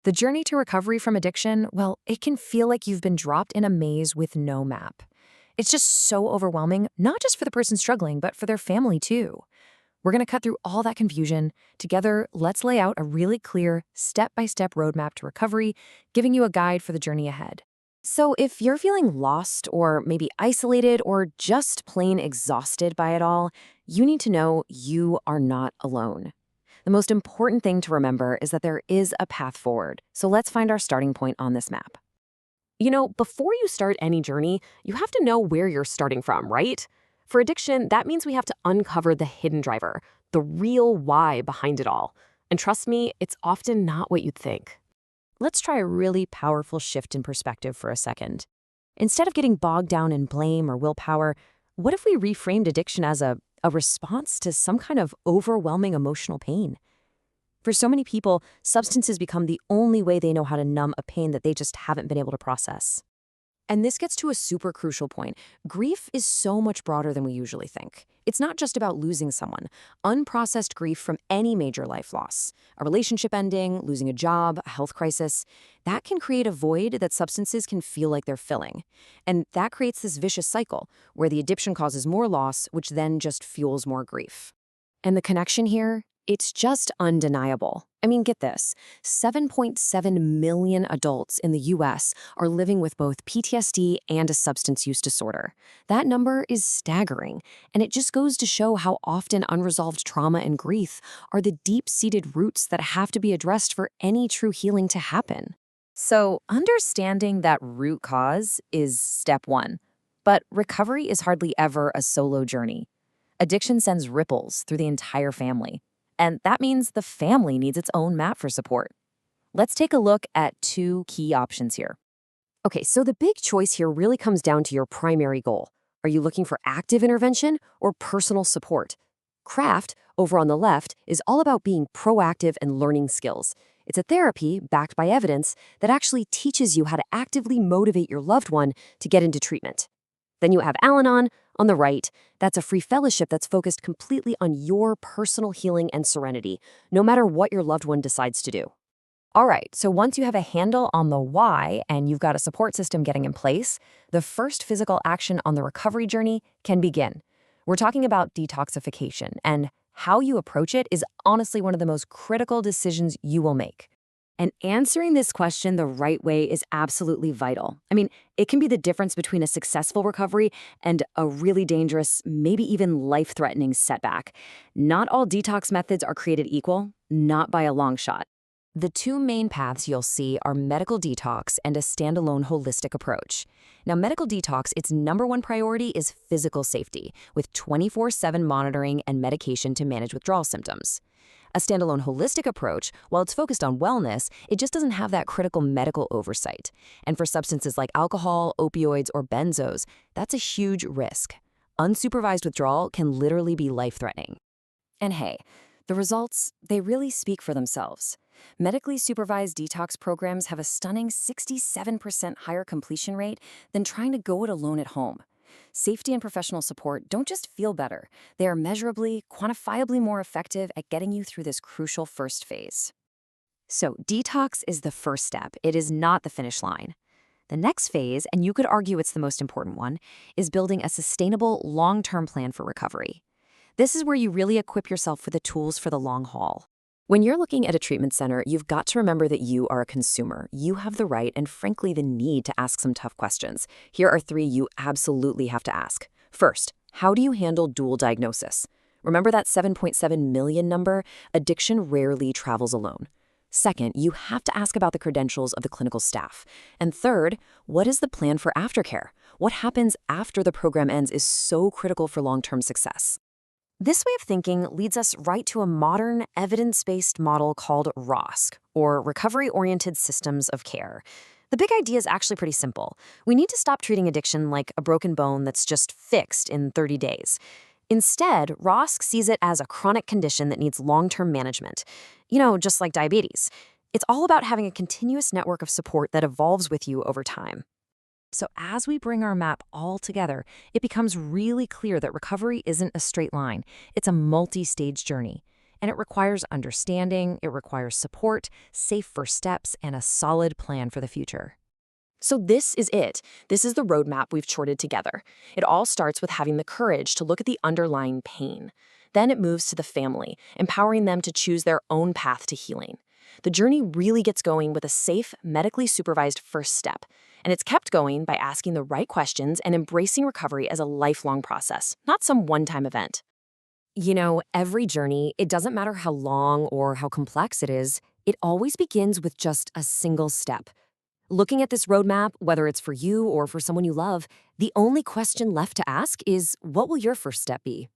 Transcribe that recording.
The journey to recovery from addiction, well, it can feel like you've been dropped in a maze with no map. It's just so overwhelming, not just for the person struggling, but for their family too. We're going to cut through all that confusion. Together, let's lay out a really clear, step-by-step roadmap to recovery, giving you a guide for the journey ahead. So if you're feeling lost or maybe isolated or just plain exhausted by it all, you need to know you are not alone. The most important thing to remember is that there is a path forward. So let's find our starting point on this map. Before you start any journey, you have to know where you're starting from, right? For addiction, that means we have to uncover the hidden driver, the real why behind it all. And trust me, it's often not what you'd think. Let's try a really powerful shift in perspective for a second. Instead of getting bogged down in blame or willpower, what if we reframed addiction as a response to some kind of overwhelming emotional pain? For so many people, substances become the only way they know how to numb a pain that they just haven't been able to process. And this gets to a super crucial point. Grief is so much broader than we usually think. It's not just about losing someone. Unprocessed grief from any major life loss, a relationship ending, losing a job, a health crisis, that can create a void that substances can feel like they're filling. And that creates this vicious cycle where the addiction causes more loss, which then just fuels more grief. And the connection here? It's just undeniable. I mean, get this. 7.7 million adults in the US are living with both PTSD and a substance use disorder. That number is staggering, and it just goes to show how often unresolved trauma and grief are the deep-seated roots that have to be addressed for any true healing to happen. So, understanding that root cause is step one. But recovery is hardly ever a solo journey. Addiction sends ripples through the entire family. And that means the family needs its own map for support. Let's take a look at two key options here. Okay, so the big choice here really comes down to your primary goal. Are you looking for active intervention or personal support? CRAFT, over on the left, is all about being proactive and learning skills. It's a therapy backed by evidence that actually teaches you how to actively motivate your loved one to get into treatment. Then you have Al-Anon on the right. That's a free fellowship that's focused completely on your personal healing and serenity, no matter what your loved one decides to do. All right, so once you have a handle on the why and you've got a support system getting in place, the first physical action on the recovery journey can begin. We're talking about detoxification, and how you approach it is honestly one of the most critical decisions you will make. And answering this question the right way is absolutely vital. I mean, it can be the difference between a successful recovery and a really dangerous, maybe even life-threatening setback. Not all detox methods are created equal, not by a long shot. The two main paths you'll see are medical detox and a standalone holistic approach. Now, medical detox, its number one priority is physical safety, with 24/7 monitoring and medication to manage withdrawal symptoms. A standalone holistic approach, while it's focused on wellness, it just doesn't have that critical medical oversight. And for substances like alcohol, opioids, or benzos, that's a huge risk. Unsupervised withdrawal can literally be life-threatening. And hey, the results, they really speak for themselves. Medically supervised detox programs have a stunning 67% higher completion rate than trying to go it alone at home. Safety and professional support don't just feel better. They are measurably, quantifiably more effective at getting you through this crucial first phase. So, detox is the first step. It is not the finish line. The next phase, and you could argue it's the most important one, is building a sustainable, long-term plan for recovery. This is where you really equip yourself with the tools for the long haul. When you're looking at a treatment center, you've got to remember that you are a consumer. You have the right and frankly the need to ask some tough questions. Here are three you absolutely have to ask. First, how do you handle dual diagnosis? Remember that 7.7 million number? Addiction rarely travels alone. Second, you have to ask about the credentials of the clinical staff. And third, what is the plan for aftercare? What happens after the program ends is so critical for long-term success. This way of thinking leads us right to a modern, evidence-based model called ROSC, or Recovery-Oriented Systems of Care. The big idea is actually pretty simple. We need to stop treating addiction like a broken bone that's just fixed in 30 days. Instead, ROSC sees it as a chronic condition that needs long-term management. Just like diabetes. It's all about having a continuous network of support that evolves with you over time. So as we bring our map all together, it becomes really clear that recovery isn't a straight line. It's a multi-stage journey. And it requires understanding, it requires support, safe first steps, and a solid plan for the future. So this is it. This is the roadmap we've charted together. It all starts with having the courage to look at the underlying pain. Then it moves to the family, empowering them to choose their own path to healing. The journey really gets going with a safe, medically supervised first step. And it's kept going by asking the right questions and embracing recovery as a lifelong process, not some one-time event. Every journey, it doesn't matter how long or how complex it is, it always begins with just a single step. Looking at this roadmap, whether it's for you or for someone you love, the only question left to ask is, what will your first step be?